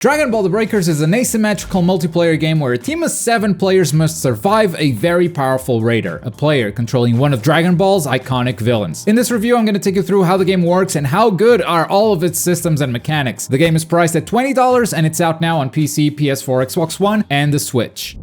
Dragon Ball: The Breakers is an asymmetrical multiplayer game where a team of 7 players must survive a very powerful raider, a player controlling one of Dragon Ball's iconic villains. In this review, I'm going to take you through how the game works and how good are all of its systems and mechanics. The game is priced at $20 and it's out now on PC, PS4, Xbox One, and the Switch.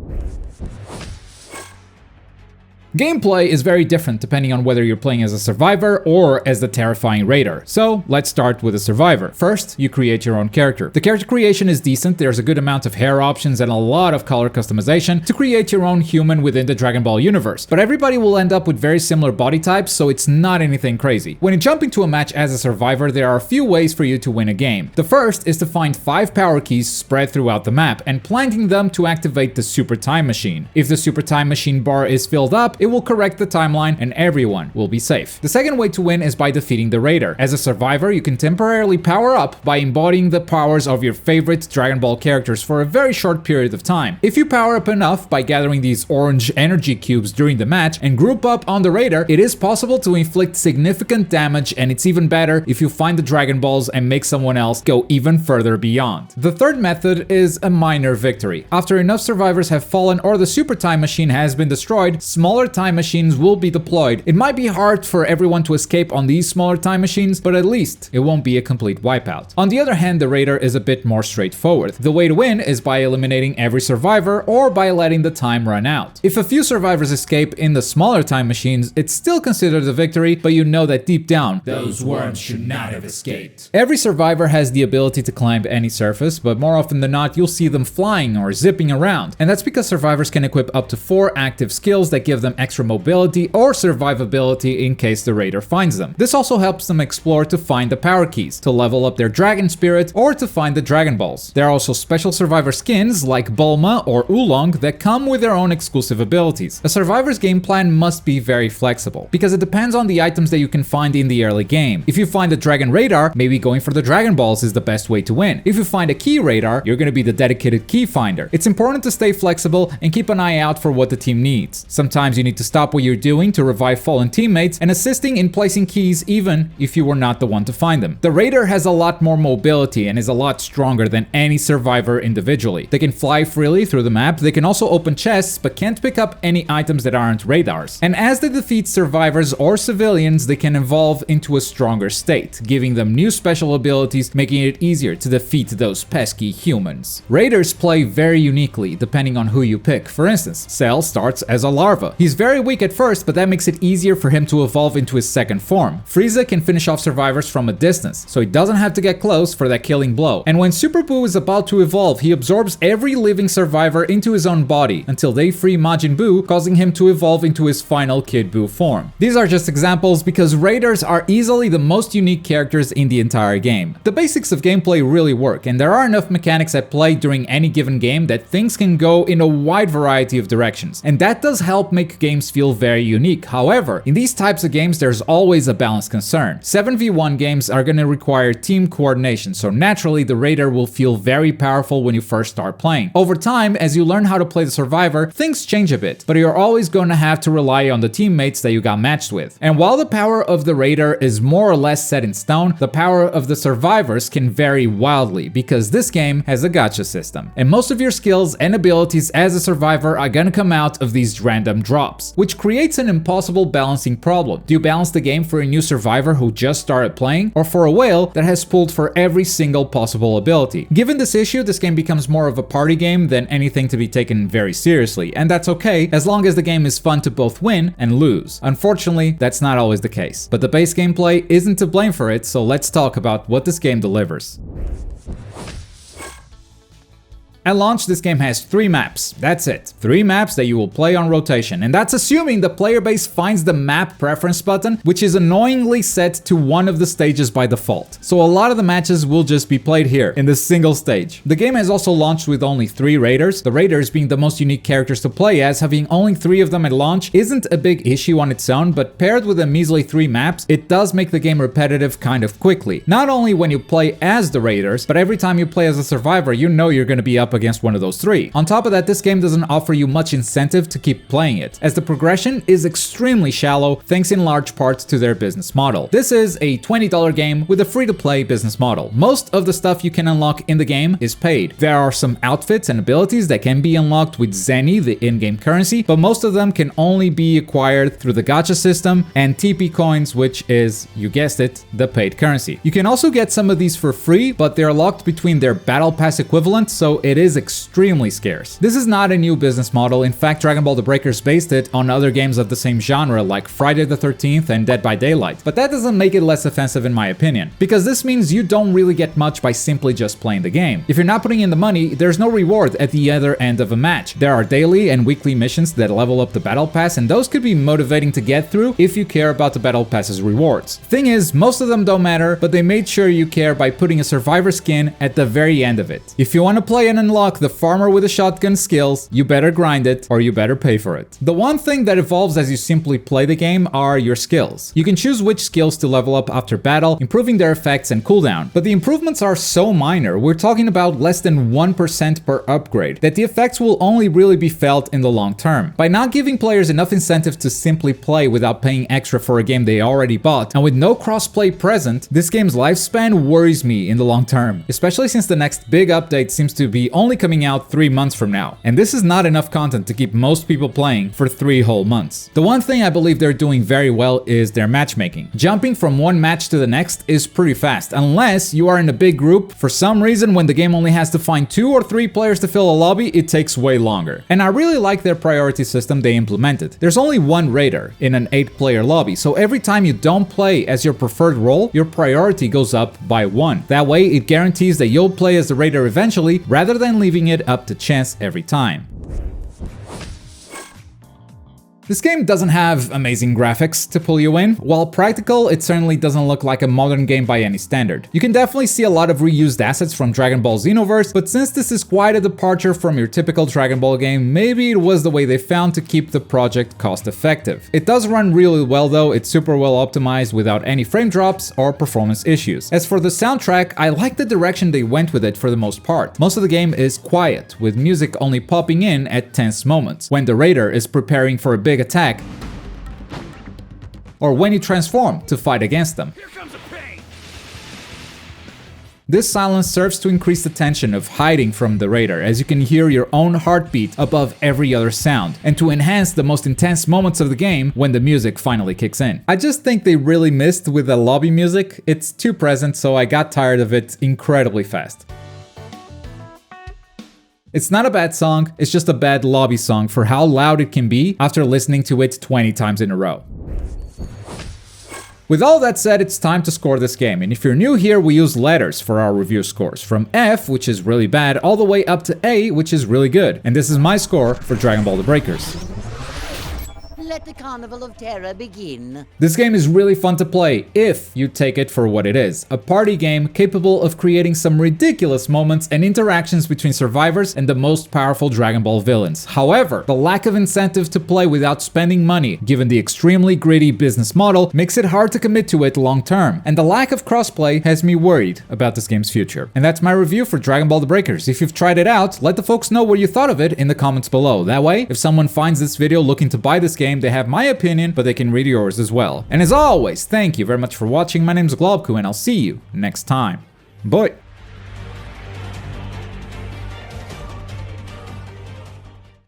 Gameplay is very different depending on whether you're playing as a survivor or as the terrifying raider. So let's start with a survivor. First, you create your own character. The character creation is decent, there's a good amount of hair options and a lot of color customization to create your own human within the Dragon Ball universe. But everybody will end up with very similar body types, so it's not anything crazy. When you jump into a match as a survivor, there are a few ways for you to win a game. The first is to find 5 power keys spread throughout the map and planting them to activate the Super Time Machine. If the Super Time Machine bar is filled up, it will correct the timeline and everyone will be safe. The second way to win is by defeating the raider. As a survivor, you can temporarily power up by embodying the powers of your favorite Dragon Ball characters for a very short period of time. If you power up enough by gathering these orange energy cubes during the match and group up on the raider, it is possible to inflict significant damage, and it's even better if you find the Dragon Balls and make someone else go even further beyond. The third method is a minor victory. After enough survivors have fallen or the Super Time Machine has been destroyed, smaller time machines will be deployed. It might be hard for everyone to escape on these smaller time machines, but at least it won't be a complete wipeout. On the other hand, the raider is a bit more straightforward. The way to win is by eliminating every survivor or by letting the time run out. If a few survivors escape in the smaller time machines, it's still considered a victory, but you know that deep down, those worms should not have escaped. Every survivor has the ability to climb any surface, but more often than not, you'll see them flying or zipping around. And that's because survivors can equip up to 4 active skills that give them extra mobility or survivability in case the raider finds them. This also helps them explore to find the power keys, to level up their dragon spirit, or to find the Dragon Balls. There are also special survivor skins like Bulma or Oolong that come with their own exclusive abilities. A survivor's game plan must be very flexible, because it depends on the items that you can find in the early game. If you find the Dragon Radar, maybe going for the Dragon Balls is the best way to win. If you find a Key Radar, you're gonna be the dedicated key finder. It's important to stay flexible and keep an eye out for what the team needs. Sometimes you need to stop what you're doing to revive fallen teammates and assisting in placing keys even if you were not the one to find them. The raider has a lot more mobility and is a lot stronger than any survivor individually. They can fly freely through the map, they can also open chests but can't pick up any items that aren't radars. And as they defeat survivors or civilians, they can evolve into a stronger state, giving them new special abilities, making it easier to defeat those pesky humans. Raiders play very uniquely depending on who you pick. For instance, Cell starts as a larva. He's very weak at first, but that makes it easier for him to evolve into his second form. Frieza can finish off survivors from a distance, so he doesn't have to get close for that killing blow. And when Super Buu is about to evolve, he absorbs every living survivor into his own body until they free Majin Buu, causing him to evolve into his final Kid Buu form. These are just examples because raiders are easily the most unique characters in the entire game. The basics of gameplay really work, and there are enough mechanics at play during any given game that things can go in a wide variety of directions. And that does help make games feel very unique. However, in these types of games, there's always a balance concern. 7v1 games are going to require team coordination, so naturally the raider will feel very powerful when you first start playing. Over time, as you learn how to play the survivor, things change a bit, but you're always going to have to rely on the teammates that you got matched with. And while the power of the raider is more or less set in stone, the power of the survivors can vary wildly because this game has a gacha system. And most of your skills and abilities as a survivor are going to come out of these random drops, which creates an impossible balancing problem. Do you balance the game for a new survivor who just started playing, or for a whale that has pulled for every single possible ability? Given this issue, this game becomes more of a party game than anything to be taken very seriously, and that's okay as long as the game is fun to both win and lose. Unfortunately, that's not always the case, but the base gameplay isn't to blame for it, so let's talk about what this game delivers. At launch, this game has 3 maps. That's it. 3 maps that you will play on rotation. And that's assuming the player base finds the map preference button, which is annoyingly set to one of the stages by default. So a lot of the matches will just be played here, in this single stage. The game has also launched with only 3 raiders. The raiders being the most unique characters to play as, having only 3 of them at launch isn't a big issue on its own, but paired with a measly 3 maps, it does make the game repetitive kind of quickly. Not only when you play as the raiders, but every time you play as a survivor, you know you're going to be up against one of those three. On top of that, this game doesn't offer you much incentive to keep playing it, as the progression is extremely shallow thanks in large part to their business model. This is a $20 game with a free-to-play business model. Most of the stuff you can unlock in the game is paid. There are some outfits and abilities that can be unlocked with Zenny, the in-game currency, but most of them can only be acquired through the gacha system and TP coins, which is, you guessed it, the paid currency. You can also get some of these for free, but they're locked between their battle pass equivalent, so it is extremely scarce. This is not a new business model. In fact, Dragon Ball The Breakers based it on other games of the same genre like Friday the 13th and Dead by Daylight. But that doesn't make it less offensive in my opinion, because this means you don't really get much by simply just playing the game. If you're not putting in the money, there's no reward at the other end of a match. There are daily and weekly missions that level up the battle pass, and those could be motivating to get through if you care about the battle pass's rewards. Thing is, most of them don't matter, but they made sure you care by putting a survivor skin at the very end of it. If you want to play and unlock the farmer with a shotgun skills, you better grind it or you better pay for it. The one thing that evolves as you simply play the game are your skills. You can choose which skills to level up after battle, improving their effects and cooldown. But the improvements are so minor, we're talking about less than 1% per upgrade, that the effects will only really be felt in the long term. By not giving players enough incentive to simply play without paying extra for a game they already bought, and with no crossplay present, this game's lifespan worries me in the long term, especially since the next big update seems to be only coming out 3 months from now. And this is not enough content to keep most people playing for 3 whole months. The one thing I believe they're doing very well is their matchmaking. Jumping from one match to the next is pretty fast, unless you are in a big group. For some reason, when the game only has to find 2 or 3 players to fill a lobby, it takes way longer. And I really like their priority system they implemented. There's only one raider in an 8-player lobby, so every time you don't play as your preferred role, your priority goes up by 1. That way, it guarantees that you'll play as the raider eventually, rather than leaving it up to chance every time. This game doesn't have amazing graphics to pull you in. While practical, it certainly doesn't look like a modern game by any standard. You can definitely see a lot of reused assets from Dragon Ball Xenoverse, but since this is quite a departure from your typical Dragon Ball game, maybe it was the way they found to keep the project cost effective. It does run really well though, it's super well optimized without any frame drops or performance issues. As for the soundtrack, I like the direction they went with it for the most part. Most of the game is quiet, with music only popping in at tense moments, when the raider is preparing for a big attack, or when you transform to fight against them. Here comes a pain. This silence serves to increase the tension of hiding from the raider, as you can hear your own heartbeat above every other sound, and to enhance the most intense moments of the game when the music finally kicks in. I just think they really missed with the lobby music. It's too present, so I got tired of it incredibly fast. It's not a bad song, it's just a bad lobby song for how loud it can be after listening to it 20 times in a row. With all that said, it's time to score this game, and if you're new here, we use letters for our review scores, from F, which is really bad, all the way up to A, which is really good. And this is my score for Dragon Ball The Breakers. Let the Carnival of Terror begin. This game is really fun to play if you take it for what it is. A party game capable of creating some ridiculous moments and interactions between survivors and the most powerful Dragon Ball villains. However, the lack of incentive to play without spending money, given the extremely greedy business model, makes it hard to commit to it long term. And the lack of crossplay has me worried about this game's future. And that's my review for Dragon Ball The Breakers. If you've tried it out, let the folks know what you thought of it in the comments below. That way, if someone finds this video looking to buy this game, they have my opinion, but they can read yours as well. And as always, thank you very much for watching. My name's Globku, and I'll see you next time. Bye!